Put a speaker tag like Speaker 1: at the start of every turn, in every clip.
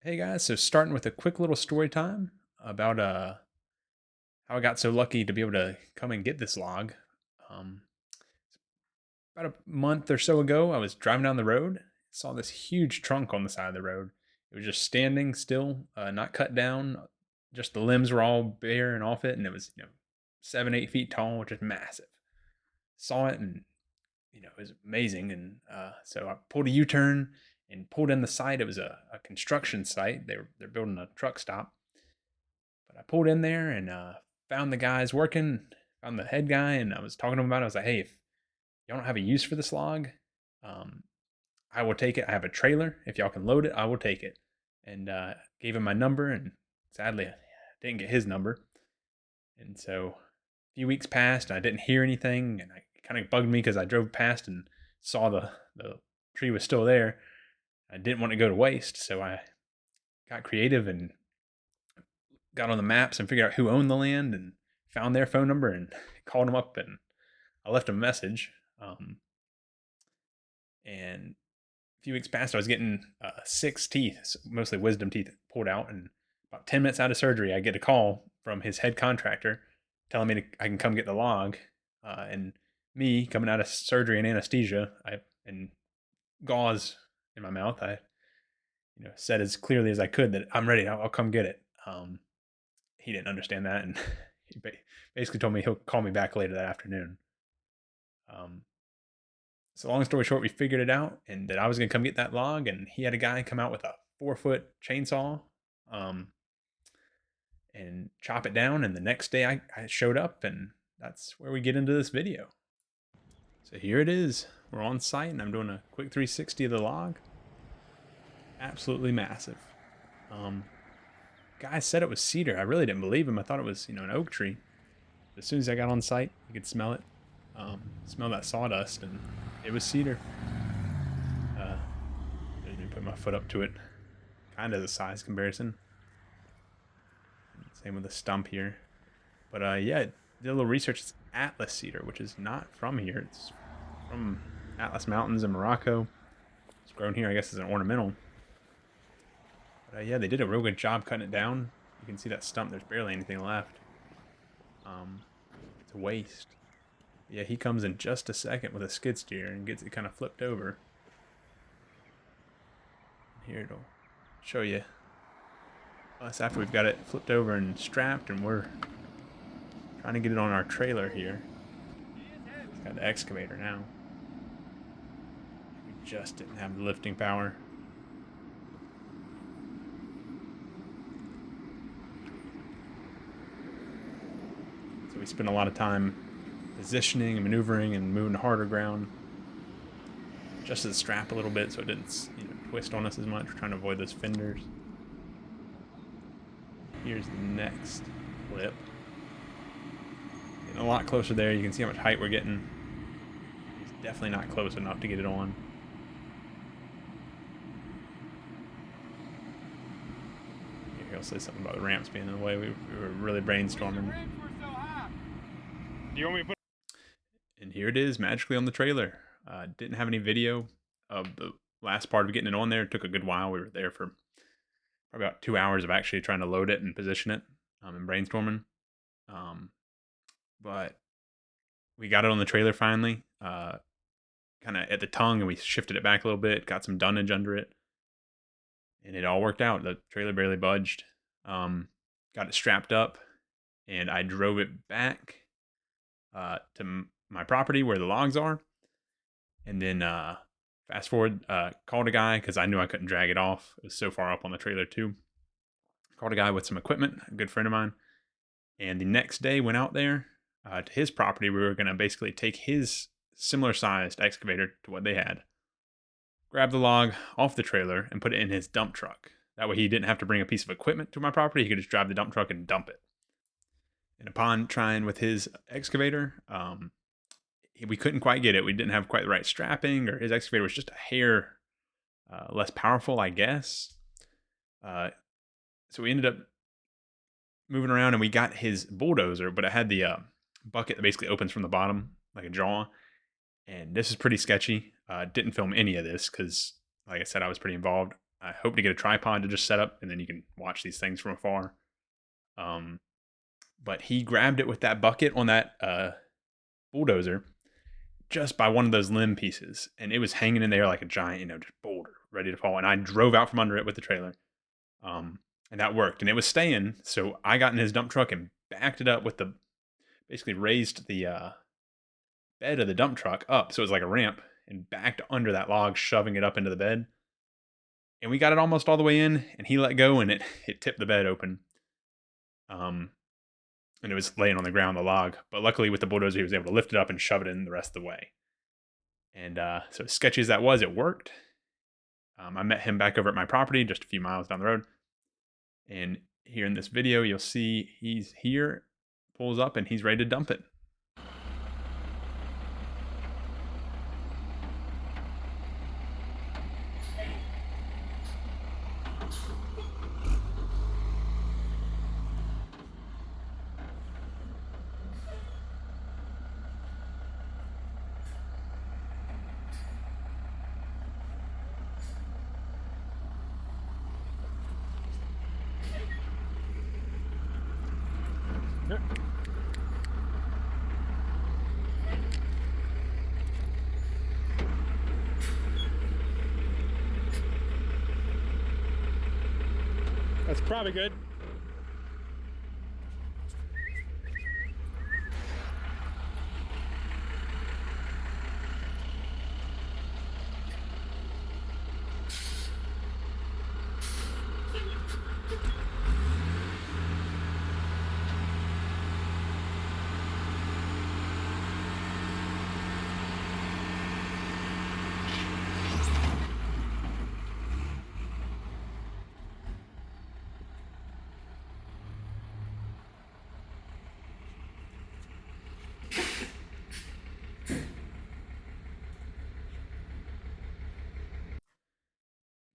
Speaker 1: Hey guys, so starting with a quick little story time about how I got so lucky to be able to come and get this log. Um, about a month or so ago, I was driving down the road, saw this huge trunk on the side of the road. It was just standing still, not cut down. Just the limbs were all bare and off it, and it was 7, 8 feet tall, which is massive. Saw it and it was amazing. And so I pulled a U-turn and pulled in the site. It was a construction site. They're building a truck stop. But I pulled in there and found the guys working, found the head guy, and I was talking to him about it. I was like, hey, if y'all don't have a use for this log, um, I will take it. I have a trailer. If y'all can load it, I will take it. And gave him my number, and sadly, I didn't get his number. And so a few weeks passed, and I didn't hear anything, and it kind of bugged me because I drove past and saw the tree was still there. I didn't want to go to waste, so I got creative and got on the maps and figured out who owned the land and found their phone number and called them up, and I left a message. And a few weeks passed, I was getting 6 teeth, mostly wisdom teeth, pulled out. And about 10 minutes out of surgery, I get a call from his head contractor telling me I can come get the log. And me coming out of surgery and anesthesia, and gauze in my mouth, I said as clearly as I could that I'm ready. I'll come get it. He didn't understand that, and he basically told me he'll call me back later that afternoon. So long story short, we figured it out, and that I was gonna come get that log, and he had a guy come out with a 4-foot chainsaw, and chop it down. And the next day, I showed up, and that's where we get into this video. So here it is. We're on site, and I'm doing a quick 360 of the log. Absolutely massive. Guy said it was cedar. I really didn't believe him. I thought it was an oak tree. As soon as I got on site, you could smell it. Smell that sawdust, and it was cedar. Let me put my foot up to it. Kind of the size comparison. Same with the stump here. But yeah, I did a little research. It's Atlas Cedar, which is not from here. It's from Atlas Mountains in Morocco. It's grown here, I guess, as an ornamental. But yeah, they did a real good job cutting it down. You can see that stump. There's barely anything left. It's a waste. Yeah, he comes in just a second with a skid steer and gets it kind of flipped over. Here, it'll show you us after we've got it flipped over and strapped, and we're trying to get it on our trailer here. It's got the excavator now. We just didn't have the lifting power. So we spent a lot of time positioning and maneuvering and moving to harder ground. Adjusted the strap a little bit so it didn't twist on us as much. We're trying to avoid those fenders. Here's the next flip. Getting a lot closer there. You can see how much height we're getting. It's definitely not close enough to get it on. Here, he'll say something about the ramps being in the way. We were really brainstorming.
Speaker 2: Do you want me to put?
Speaker 1: And here it is, magically on the trailer. Didn't have any video of the last part of getting it on there. It took a good while. We were there for probably about 2 hours of actually trying to load it and position it, and brainstorming. But we got it on the trailer finally, kind of at the tongue, and we shifted it back a little bit, got some dunnage under it, and it all worked out. The trailer barely budged. Got it strapped up, and I drove it back to my property where the logs are, and then fast forward, called a guy because I knew I couldn't drag it off. It was so far up on the trailer too. Called a guy with some equipment, a good friend of mine, and the next day went out there to his property. We were going to basically take his similar sized excavator to what they had, grab the log off the trailer, and put it in his dump truck. That way he didn't have to bring a piece of equipment to my property. He could just drive the dump truck and dump it. And upon trying with his excavator, we couldn't quite get it. We didn't have quite the right strapping, or his excavator was just a hair less powerful, I guess. So we ended up moving around, and we got his bulldozer, but it had the bucket that basically opens from the bottom like a jaw. And this is pretty sketchy. Didn't film any of this because, like I said, I was pretty involved. I hope to get a tripod to just set up, and then you can watch these things from afar. But he grabbed it with that bucket on that bulldozer just by one of those limb pieces, and it was hanging in there like a giant, just boulder ready to fall. And I drove out from under it with the trailer, and that worked, and it was staying. So I got in his dump truck and backed it up with basically raised the bed of the dump truck up so it was like a ramp, and backed under that log, shoving it up into the bed. And we got it almost all the way in, and he let go, and it tipped the bed open. And it was laying on the ground, the log. But luckily, with the bulldozer, he was able to lift it up and shove it in the rest of the way. And so, as sketchy as that was, it worked. I met him back over at my property, just a few miles down the road. And here in this video, you'll see he's here, pulls up, and he's ready to dump it.
Speaker 2: That's probably good.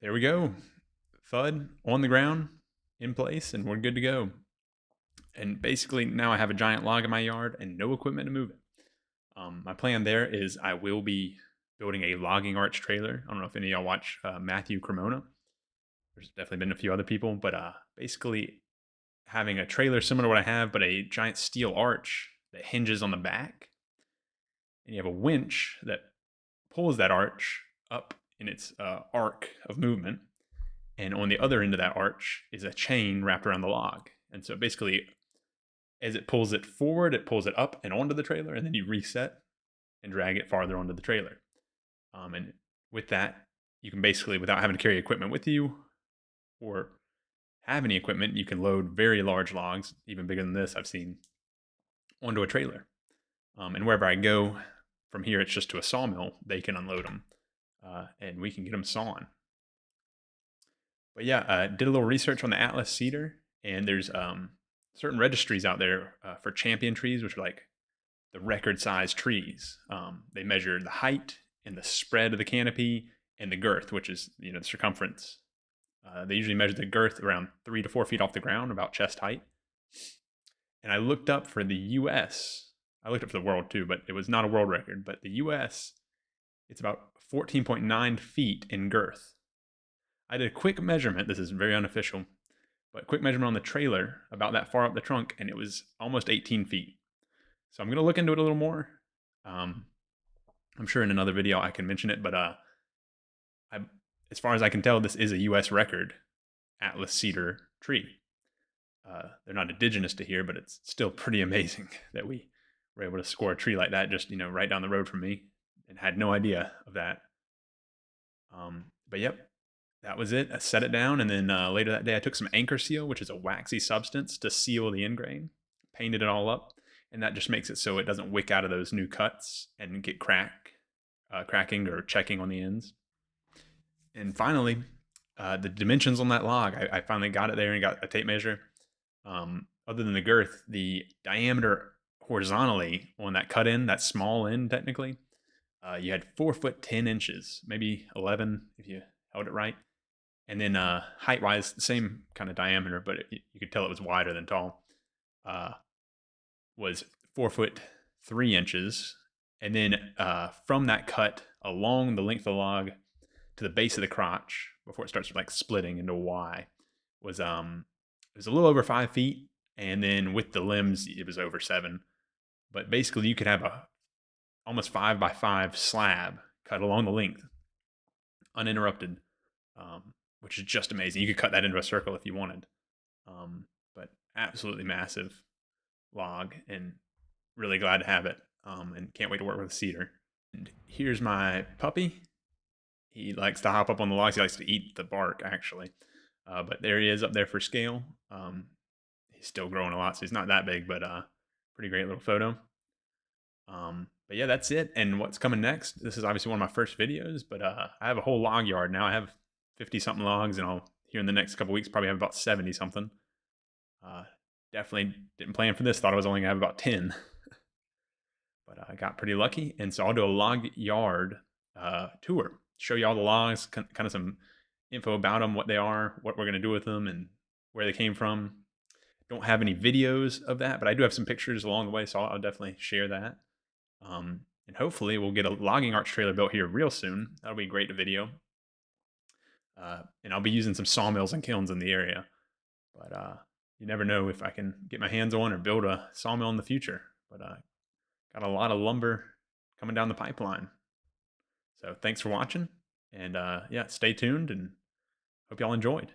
Speaker 1: There we go. Thud on the ground, in place, and we're good to go. And basically, now I have a giant log in my yard and no equipment to move it. My plan there is I will be building a logging arch trailer. I don't know if any of y'all watch Matthew Cremona. There's definitely been a few other people, but basically having a trailer similar to what I have, but a giant steel arch that hinges on the back. And you have a winch that pulls that arch up in its arc of movement. And on the other end of that arch is a chain wrapped around the log. And so basically, as it pulls it forward, it pulls it up and onto the trailer, and then you reset and drag it farther onto the trailer. And with that, you can basically, without having to carry equipment with you or have any equipment, you can load very large logs, even bigger than this I've seen, onto a trailer. And wherever I go from here, it's just to a sawmill. They can unload them, and we can get them sawn. But yeah, did a little research on the Atlas Cedar, and there's certain registries out there for champion trees, which are like the record-sized trees. They measure the height and the spread of the canopy and the girth, which is the circumference. They usually measure the girth around 3 to 4 feet off the ground, about chest height. And I looked up for the U.S. I looked up for the world too, but it was not a world record. But the U.S., it's about 14.9 feet in girth. I did a quick measurement. This is very unofficial, but quick measurement on the trailer about that far up the trunk, and it was almost 18 feet. So I'm going to look into it a little more. I'm sure in another video I can mention it, but as far as I can tell, this is a U.S. record Atlas Cedar tree. They're not indigenous to here, but it's still pretty amazing that we were able to score a tree like that just right down the road from me, and had no idea of that. But yep, that was it. I set it down, and then later that day I took some anchor seal, which is a waxy substance, to seal the end grain, painted it all up, and that just makes it so it doesn't wick out of those new cuts and get cracking or checking on the ends. And finally, the dimensions on that log, I finally got it there and got a tape measure. Other than the girth, the diameter horizontally on that cut end, that small end technically, you had 4 foot 10 inches, maybe 11 if you held it right. And then height-wise, the same kind of diameter, but you could tell it was wider than tall. Was 4 foot 3 inches. And then from that cut along the length of the log to the base of the crotch before it starts like splitting into Y, was it was a little over 5 feet, and then with the limbs it was over 7. But basically, you could have a almost 5 by 5 slab cut along the length, uninterrupted, which is just amazing. You could cut that into a circle if you wanted. But absolutely massive log, and really glad to have it. And can't wait to work with cedar. And here's my puppy. He likes to hop up on the logs. He likes to eat the bark, actually. But there he is up there for scale. He's still growing a lot, so he's not that big, but pretty great little photo. But yeah, that's it. And what's coming next? This is obviously one of my first videos, but I have a whole log yard now. I have 50 something logs, and I'll here in the next couple weeks probably have about 70 something. Uh, Definitely didn't plan for this. Thought I was only gonna have about 10, but I got pretty lucky. And so I'll do a log yard tour, show you all the logs, kind of some info about them, what they are, what we're gonna do with them, and where they came from. Don't have any videos of that, but I do have some pictures along the way, so I'll definitely share that. And hopefully we'll get a logging arch trailer built here real soon. That'll be great to video. And I'll be using some sawmills and kilns in the area. But you never know if I can get my hands on or build a sawmill in the future. But got a lot of lumber coming down the pipeline. So thanks for watching. And yeah, stay tuned and hope y'all enjoyed.